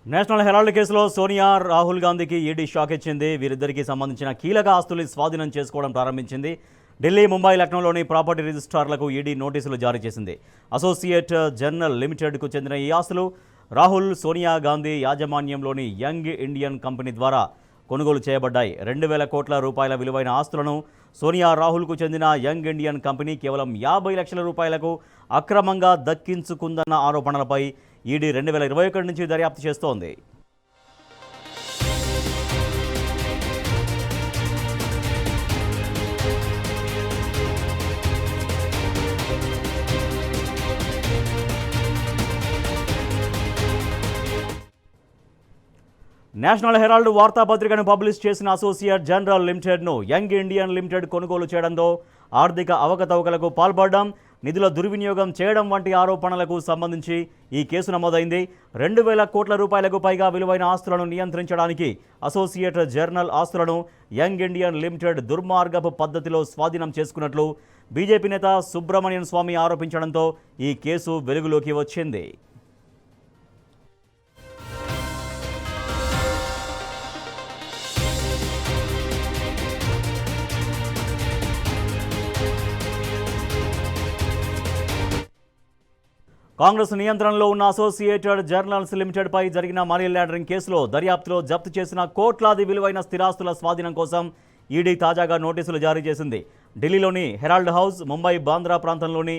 National Herald కేసులో సోనియా రాహుల్ గాంధీకి ED shock ఇచ్చింది. వీరిద్దరికీ సంబంధించిన కీలక ఆస్తులు స్వాధీనం చేసుకోవడం ప్రారంభించింది. ఢిల్లీ, ముంబై, లక్నోలోని ప్రాపర్టీ రిజిస్ట్రార్లకు ఈడీ నోటీసులు జారీ చేసింది. అసోసియేట్ జర్నల్ లిమిటెడ్కు చెందిన ఈ ఆస్తులు రాహుల్, సోనియా గాంధీ యాజమాన్యంలోని యంగ్ ఇండియన్ కంపెనీ ద్వారా కొనుగోలు చేయబడ్డాయి. 2,000 కోట్ల రూపాయల విలువైన ఆస్తులను సోనియా రాహుల్కు చెందిన యంగ్ ఇండియన్ కంపెనీ కేవలం 50 లక్షల రూపాయలకు అక్రమంగా దక్కించుకుందన్న ఆరోపణలపై ఈడీ 2021 నుంచి దర్యాప్తు చేస్తోంది. నేషనల్ హెరాల్డ్ వార్తాపత్రికను పబ్లిష్ చేసిన అసోసియేట్ జర్నల్ లిమిటెడ్ను యంగ్ ఇండియన్ లిమిటెడ్ కొనుగోలు చేయడంతో ఆర్థిక అవకతవకలకు పాల్పడడం, నిధుల దుర్వినియోగం చేయడం వంటి ఆరోపణలకు సంబంధించి ఈ కేసు నమోదైంది. 2,000 కోట్ల రూపాయలకు పైగా విలువైన ఆస్తులను నియంత్రించడానికి అసోసియేట్ జర్నల్ ఆస్తులను యంగ్ ఇండియన్ లిమిటెడ్ దుర్మార్గపు పద్ధతిలో స్వాధీనం చేసుకున్నట్లు బీజేపీ నేత సుబ్రమణ్యన్ స్వామి ఆరోపించడంతో ఈ కేసు వెలుగులోకి వచ్చింది. కాంగ్రెస్ నియంత్రణలో ఉన్న అసోసియేటెడ్ జర్నల్స్ లిమిటెడ్పై జరిగిన మనీ లాండరింగ్ కేసులో దర్యాప్తులో జప్తు చేసిన కోట్లాది విలువైన స్థిరాస్తుల స్వాధీనం కోసం ఈడీ తాజాగా నోటీసులు జారీ చేసింది. ఢిల్లీలోని హెరాల్డ్ హౌస్, ముంబై బాంద్రా ప్రాంతంలోని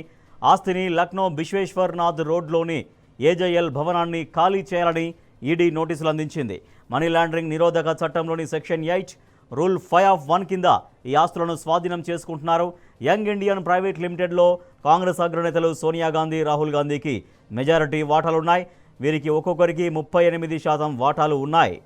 ఆస్తిని లక్నో బిశ్వేశ్వర్నాథ్ రోడ్లోని ఏజేఎల్ భవనాన్ని ఖాళీ చేయాలని ఈడీ నోటీసులు అందించింది. మనీ లాండరింగ్ నిరోధక చట్టంలోని సెక్షన్ 8 రూల్ 5(1) కింద ఈ ఆస్తులను స్వాధీనం చేసుకుంటున్నారు. యంగ్ ఇండియన్ ప్రైవేట్ లిమిటెడ్లో కాంగ్రెస్ అగ్రనేతలు సోనియా గాంధీ, రాహుల్ గాంధీకి మెజారిటీ వాటాలున్నాయి. వీరికి ఒక్కొక్కరికి 38% వాటాలు ఉన్నాయి.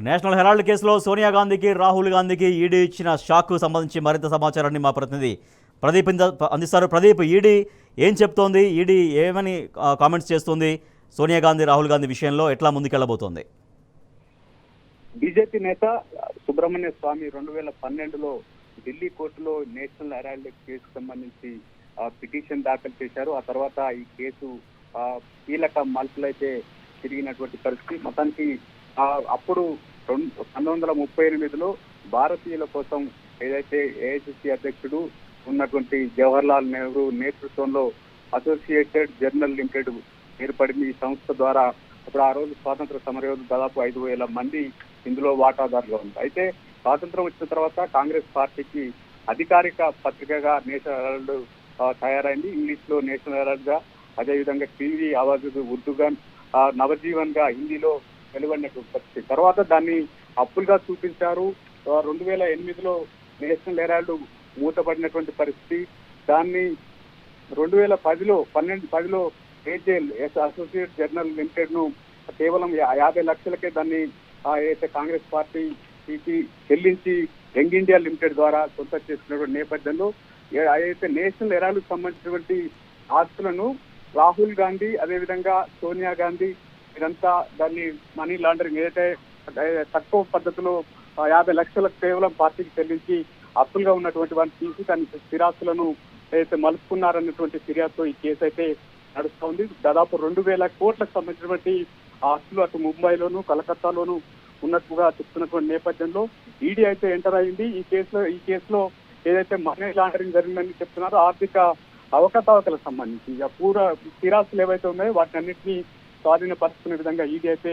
నేషనల్ హెరాల్డ్ కేసులో సోనియా గాంధీకి, రాహుల్ గాంధీకి ఈడీ ఇచ్చిన షాక్కు సంబంధించి మరింత సమాచారాన్ని మా ప్రతినిధి ప్రదీప్ అందిస్తారు. ప్రదీప్, ఈడీ ఏం చెప్తోంది? ఈడీ ఏమని కామెంట్స్ చేస్తుంది? సోనియా గాంధీ, రాహుల్ గాంధీ విషయంలో ఎట్లా ముందుకెళ్లబోతోంది? బీజేపీ నేత సుబ్రహ్మణ్య స్వామి 2012లో ఢిల్లీ కోర్టులో నేషనల్ హెరాల్డ్ కేసుకు సంబంధించి పిటిషన్ దాఖలు చేశారు. ఆ తర్వాత ఈ కేసు కీలక మలుపులైతే తిరిగినటువంటి పరిస్థితి. మొత్తానికి అప్పుడు 1938లో భారతీయుల కోసం ఏదైతే ఏఐసిసి అధ్యక్షుడు ఉన్నటువంటి జవహర్లాల్ నెహ్రూ నేతృత్వంలో అసోసియేటెడ్ జర్నల్ లిమిటెడ్ ఏర్పడింది. ఈ సంస్థ ద్వారా అప్పుడు ఆ రోజు స్వాతంత్ర సమరయోధులు దాదాపు 5,000 మంది ఇందులో వాటాదారులుగా ఉంది. అయితే స్వాతంత్రం వచ్చిన తర్వాత కాంగ్రెస్ పార్టీకి అధికారిక పత్రికగా నేషనల్ హెరాల్డ్ తయారైంది. ఇంగ్లీష్ లో నేషనల్ హెరాల్డ్ గా, అదేవిధంగా టీవీ ఆవాజ్ ఉర్దూగా, నవజీవన్ గా హిందీలో వెలువడినటువంటి పరిస్థితి. తర్వాత దాన్ని అప్పులుగా చూపించారు. 2008లో నేషనల్ హెరాల్డ్ మూతపడినటువంటి పరిస్థితి. దాన్ని 2010లో ఏజేఎల్ అసోసియేట్ జర్నల్ లిమిటెడ్ ను కేవలం 50 లక్షలకే దాన్ని అయితే కాంగ్రెస్ పార్టీకి చెల్లించి యంగ్ ఇండియా లిమిటెడ్ ద్వారా సొంత చేసుకున్నటువంటి నేపథ్యంలో అయితే నేషనల్ హెరాల్డ్ సంబంధించినటువంటి ఆస్తులను రాహుల్ గాంధీ, అదేవిధంగా సోనియా గాంధీ ఇదంతా దాన్ని మనీ లాండరింగ్ ఏదైతే తక్కువ పద్ధతిలో 50 లక్షలకు కేవలం పార్టీకి చెల్లించి అప్పులుగా ఉన్నటువంటి వాటిని తీసి దాని స్థిరాస్తులను ఏదైతే మలుపుకున్నారన్నటువంటి ఫిర్యాదుతో ఈ కేసు అయితే నడుస్తూ ఉంది. దాదాపు 2,000 కోట్లకు సంబంధించినటువంటి ఆస్తులు అటు ముంబైలోను, కలకత్తాలోను ఉన్నట్టుగా చెప్తున్నటువంటి నేపథ్యంలో ఈడీ అయితే ఎంటర్ అయింది. ఈ కేసులో ఏదైతే మనీ లాండరింగ్ జరిగిందని చెప్తున్నారో ఆర్థిక అవకతవకలకు సంబంధించి పూర్వ స్థిరాస్తులు ఏవైతే ఉన్నాయో వాటిని అన్నింటినీ స్వాధీనపరుచుకునే విధంగా ఈడీ అయితే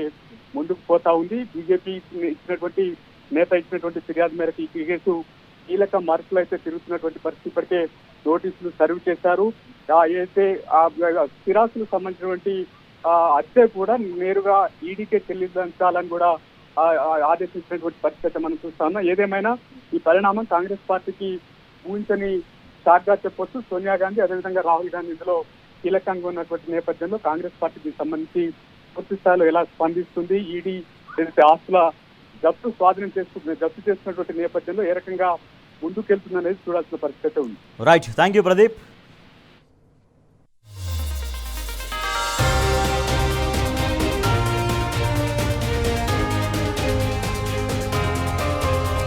ముందుకు పోతా ఉంది. బీజేపీ ఇచ్చినటువంటి నేత ఇచ్చినటువంటి ఫిర్యాదు మేరకు ఈ కేసు కీలక మార్పులు అయితే తిరుగుతున్నటువంటి పరిస్థితి. ఇప్పటికే నోటీసులు సర్వ్ చేశారు. ఏదైతే స్థిరాస్తులకు సంబంధించినటువంటి అద్దె కూడా నేరుగా ఈడీకే చెల్లించాలని కూడా ఆదేశించినటువంటి పరిస్థితి మనం చూస్తా ఉన్నాం. ఏదేమైనా ఈ పరిణామం కాంగ్రెస్ పార్టీకి ఊహించని షాక్ గా చెప్పొచ్చు. సోనియా గాంధీ, అదేవిధంగా రాహుల్ గాంధీ ఇందులో కీలకంగా ఉన్నటువంటి నేపథ్యంలో కాంగ్రెస్ పార్టీకి సంబంధించి పూర్తి స్థాయిలో ఎలా స్పందిస్తుంది, ఈడీ ఏదైతే ఆస్తుల జప్తు చేస్తున్నటువంటి నేపథ్యంలో ఏ రకంగా ముందుకెళ్తుందనేది చూడాల్సిన పరిస్థితి ఉంది. Right, thank you Pradeep.